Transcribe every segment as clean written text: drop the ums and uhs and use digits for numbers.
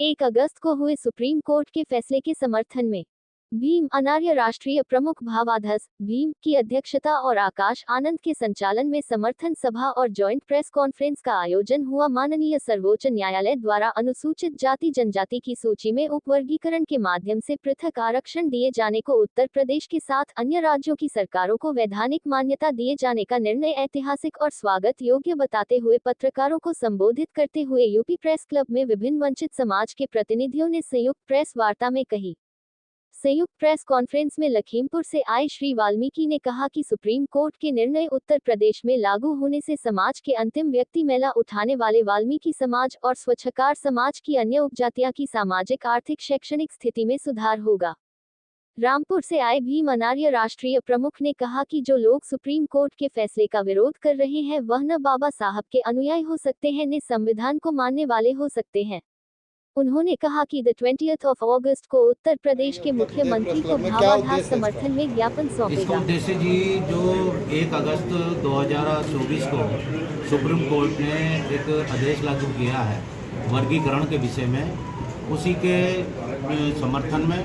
1 अगस्त को हुए supreme court के फैसले के समर्थन में भीम अनार्य राष्ट्रीय प्रमुख भावाधस भीम की अध्यक्षता और आकाश आनंद के संचालन में समर्थन सभा और जॉइंट प्रेस कॉन्फ्रेंस का आयोजन हुआ। माननीय सर्वोच्च न्यायालय द्वारा अनुसूचित जाति जनजाति की सूची में उपवर्गीकरण के माध्यम से पृथक आरक्षण दिए जाने को उत्तर प्रदेश के साथ अन्य राज्यों की सरकारों को वैधानिक मान्यता दिए जाने का निर्णय ऐतिहासिक और स्वागत योग्य बताते हुए पत्रकारों को संबोधित करते हुए यूपी प्रेस क्लब में विभिन्न वंचित समाज के प्रतिनिधियों ने संयुक्त प्रेस वार्ता में कही। संयुक्त प्रेस कॉन्फ्रेंस में लखीमपुर से आए श्री वाल्मीकि ने कहा कि सुप्रीम कोर्ट के निर्णय उत्तर प्रदेश में लागू होने से समाज के अंतिम व्यक्ति मेला उठाने वाले वाल्मीकि समाज और स्वच्छकार समाज की अन्य उपजातियां की सामाजिक आर्थिक शैक्षणिक स्थिति में सुधार होगा। रामपुर से आए भीम अनार्य राष्ट्रीय प्रमुख ने कहा कि जो लोग सुप्रीम कोर्ट के फैसले का विरोध कर रहे हैं वह न बाबा साहब के अनुयायी हो सकते हैं न संविधान को मानने वाले हो सकते हैं। उन्होंने कहा कि 20 अगस्त को उत्तर प्रदेश के मुख्यमंत्री को भावाधास समर्थन में ज्ञापन सौंपेगा। इसका उद्देश्य जी जो 1 अगस्त 2024 को सुप्रीम कोर्ट ने एक आदेश लागू किया है वर्गीकरण के विषय में, उसी के समर्थन में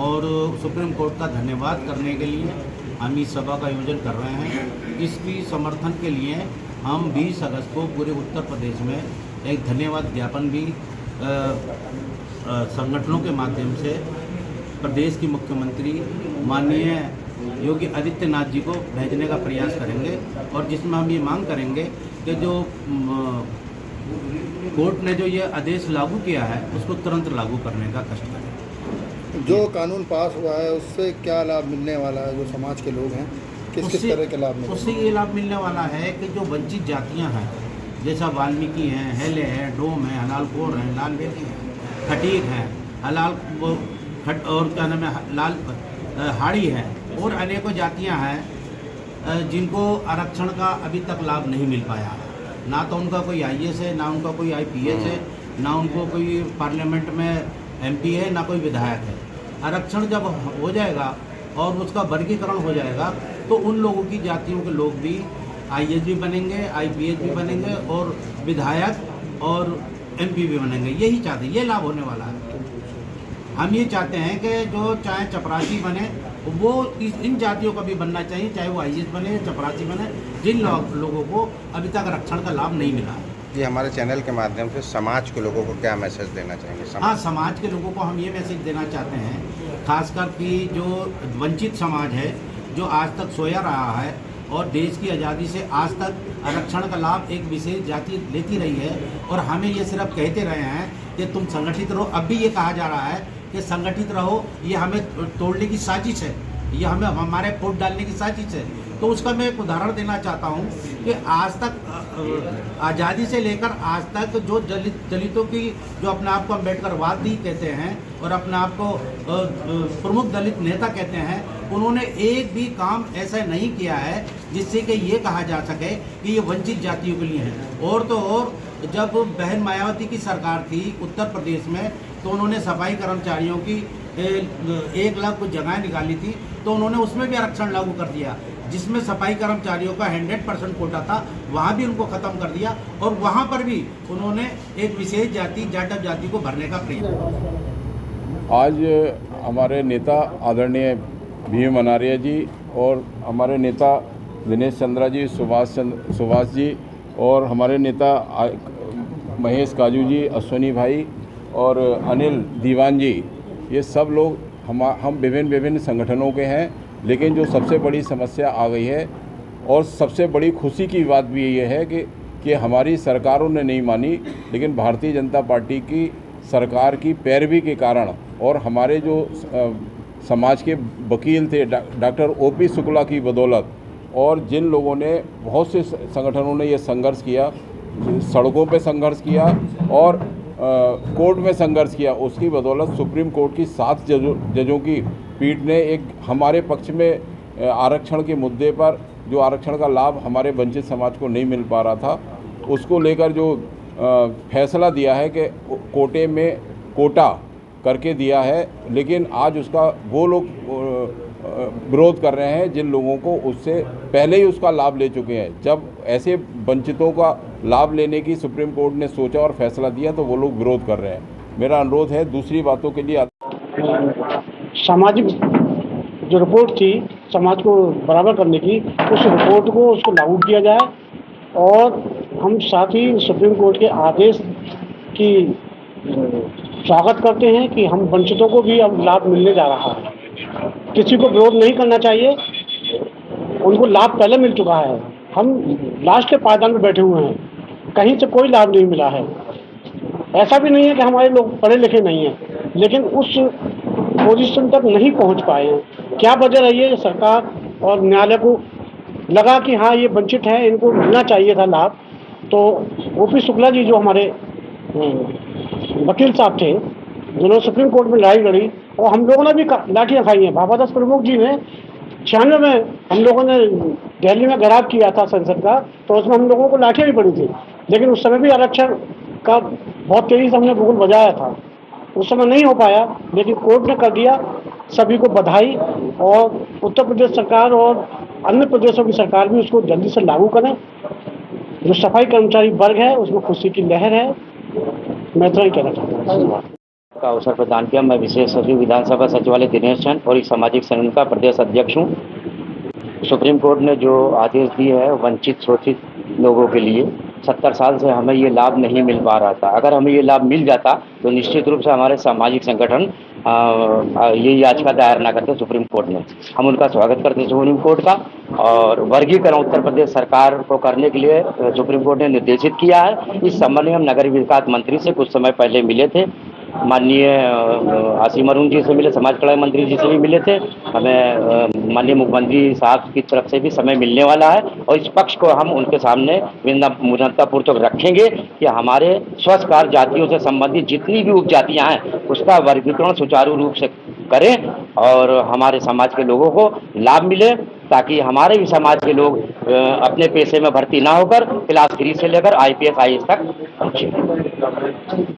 और सुप्रीम कोर्ट का धन्यवाद करने के लिए हम इस सभा का आयोजन कर रहे हैं। इसकी समर्थन के लिए हम 20 अगस्त को पूरे उत्तर प्रदेश में एक धन्यवाद ज्ञापन भी संगठनों के माध्यम से प्रदेश की मुख्यमंत्री माननीय योगी आदित्यनाथ जी को भेजने का प्रयास करेंगे और जिसमें हम ये मांग करेंगे कि जो कोर्ट ने जो ये आदेश लागू किया है उसको तुरंत लागू करने का कष्ट करें। जो कानून पास हुआ है उससे क्या लाभ मिलने वाला है? जो समाज के लोग हैं किस तरह के लाभ मिलेंगे? उससे ये लाभ मिलने वाला है कि जो वंचित जातियाँ हैं जैसा वाल्मीकि हैं, हेले हैं, डोम हैं, हलालकोर हैं, लाल बेटी हैं, खटीक हैं, हलाल और क्या नाम है लाल हाड़ी है और अनेकों जातियां हैं जिनको आरक्षण का अभी तक लाभ नहीं मिल पाया। ना तो उनका कोई आईएएस है, ना उनका कोई आईपीएस है, ना उनको कोई पार्लियामेंट में एमपी है, ना कोई विधायक है। आरक्षण जब हो जाएगा और उसका वर्गीकरण हो जाएगा तो उन लोगों की जातियों के लोग भी आईएएस भी बनेंगे, आईपीएस भी बनेंगे और विधायक और एमपी भी बनेंगे। यही चाहते हैं, ये लाभ होने वाला है। हम ये चाहते हैं कि जो चाहे चपरासी बने वो इन जातियों का भी बनना चाहिए, चाहे वो आईएएस बने, चपरासी बने, जिन लोगों को अभी तक आरक्षण का लाभ नहीं मिला है। ये हमारे चैनल के माध्यम से समाज के लोगों को क्या मैसेज देना चाहेंगे? हाँ, समाज के लोगों को हम ये मैसेज देना चाहते हैं, खासकर कि जो वंचित समाज है जो आज तक सोया रहा है और देश की आज़ादी से आज तक आरक्षण का लाभ एक विशेष जाति लेती रही है और हमें ये सिर्फ कहते रहे हैं कि तुम संगठित रहो। अब भी ये कहा जा रहा है कि संगठित रहो, ये हमें तोड़ने की साजिश है, ये हमें हमारे वोट डालने की साजिश है। तो उसका मैं एक उदाहरण देना चाहता हूँ कि आज तक आज़ादी से लेकर आज तक जो दलितों की जो अपने आप को अम्बेडकरवादी कहते हैं और अपने आप को प्रमुख दलित नेता कहते हैं, उन्होंने एक भी काम ऐसा नहीं किया है जिससे कि ये कहा जा सके कि ये वंचित जातियों के लिए है। और तो और जब बहन मायावती की सरकार थी उत्तर प्रदेश में तो उन्होंने सफाई कर्मचारियों की 1 लाख कुछ जगहें निकाली थी, तो उन्होंने उसमें भी आरक्षण लागू कर दिया। जिसमें सफाई कर्मचारियों का 100% कोटा था वहाँ भी उनको ख़त्म कर दिया और वहाँ पर भी उन्होंने एक विशेष जाति जाटव जाति को भरने का प्रयास। आज हमारे नेता आदरणीय भीम अनार्य जी और हमारे नेता दिनेश चंद्रा जी, सुभाष जी और हमारे नेता महेश काजू जी, अश्विनी भाई और अनिल दीवान जी, ये सब लोग हम विभिन्न संगठनों के हैं। लेकिन जो सबसे बड़ी समस्या आ गई है और सबसे बड़ी खुशी की बात भी ये है कि हमारी सरकारों ने नहीं मानी, लेकिन भारतीय जनता पार्टी की सरकार की पैरवी के कारण और हमारे जो समाज के वकील थे डॉक्टर ओपी शुक्ला की बदौलत और जिन लोगों ने बहुत से संगठनों ने ये संघर्ष किया, सड़कों पे संघर्ष किया और कोर्ट में संघर्ष किया, उसकी बदौलत सुप्रीम कोर्ट की 7 जजों की पीठ ने एक हमारे पक्ष में आरक्षण के मुद्दे पर जो आरक्षण का लाभ हमारे वंचित समाज को नहीं मिल पा रहा था, उसको लेकर जो फैसला दिया है कि कोटे में कोटा करके दिया है। लेकिन आज उसका वो लोग विरोध कर रहे हैं जिन लोगों को उससे पहले ही उसका लाभ ले चुके हैं। जब ऐसे वंचितों का लाभ लेने की सुप्रीम कोर्ट ने सोचा और फैसला दिया तो वो लोग विरोध कर रहे हैं। मेरा अनुरोध है दूसरी बातों के लिए सामाजिक जो रिपोर्ट थी समाज को बराबर करने की, उस रिपोर्ट को उसको लागू किया जाए और हम साथ ही सुप्रीम कोर्ट के आदेश की स्वागत करते हैं कि हम वंचितों को भी अब लाभ मिलने जा रहा है। किसी को विरोध नहीं करना चाहिए, उनको लाभ पहले मिल चुका है। हम लास्ट के पायदान में बैठे हुए हैं, कहीं से कोई लाभ नहीं मिला है। ऐसा भी नहीं है कि हमारे लोग पढ़े लिखे नहीं हैं, लेकिन उस पोजीशन तक नहीं पहुंच पाए हैं। क्या वजह रही है? सरकार और न्यायालय को लगा कि हाँ ये वंचित है, इनको मिलना चाहिए था लाभ। तो ओपी शुक्ला जी जो हमारे वकील साहब थे, जिन्होंने सुप्रीम कोर्ट में लड़ाई लड़ी, और हम लोगों ने भी लाठियाँ खाई हैं। बाबादास प्रमुख जी ने 96 में हम लोगों ने दिल्ली में घेराव किया था संसद का, तो उसमें हम लोगों को लाठियाँ भी पड़ी थी, लेकिन उस समय भी आरक्षण का बहुत तेज़ी से हमने बिल्कुल बजाया था। उस समय नहीं हो पाया, लेकिन कोर्ट ने कर दिया। सभी को बधाई, और उत्तर प्रदेश सरकार और अन्य प्रदेशों की सरकार भी उसको जल्दी से लागू करें। जो सफाई कर्मचारी वर्ग है उसमें खुशी की लहर है। मैं इतना ही कहना चाहता हूँ। धन्यवाद का अवसर प्रदान किया। मैं विशेष सचिव विधानसभा सचिवालय दिनेश चंद और एक सामाजिक संगठन का प्रदेश अध्यक्ष हूँ। सुप्रीम कोर्ट ने जो आदेश दिए है वंचित शोषित लोगों के लिए, 70 साल से हमें ये लाभ नहीं मिल पा रहा था। अगर हमें ये लाभ मिल जाता तो निश्चित रूप से हमारे सामाजिक संगठन ये याचिका दायर ना करते सुप्रीम कोर्ट में। हम उनका स्वागत करते हैं सुप्रीम कोर्ट का, और वर्गीकरण उत्तर प्रदेश सरकार को करने के लिए सुप्रीम कोर्ट ने निर्देशित किया है। इस संबंध में हम नगर विकास मंत्री से कुछ समय पहले मिले थे, माननीय आसिम अरुण जी से मिले, समाज कल्याण मंत्री जी से भी मिले थे। हमें माननीय मुख्यमंत्री साहब की तरफ से भी समय मिलने वाला है, और इस पक्ष को हम उनके सामने विनम्रतापूर्वक रखेंगे कि हमारे स्वकार जातियों से संबंधित जितनी भी उपजातियां हैं उसका वर्गीकरण सुचारू रूप से करें और हमारे समाज के लोगों को लाभ मिले, ताकि हमारे भी समाज के लोग अपने पेशे में भर्ती ना होकर क्लास 3 से लेकर IPS IAS तक पहुँचे।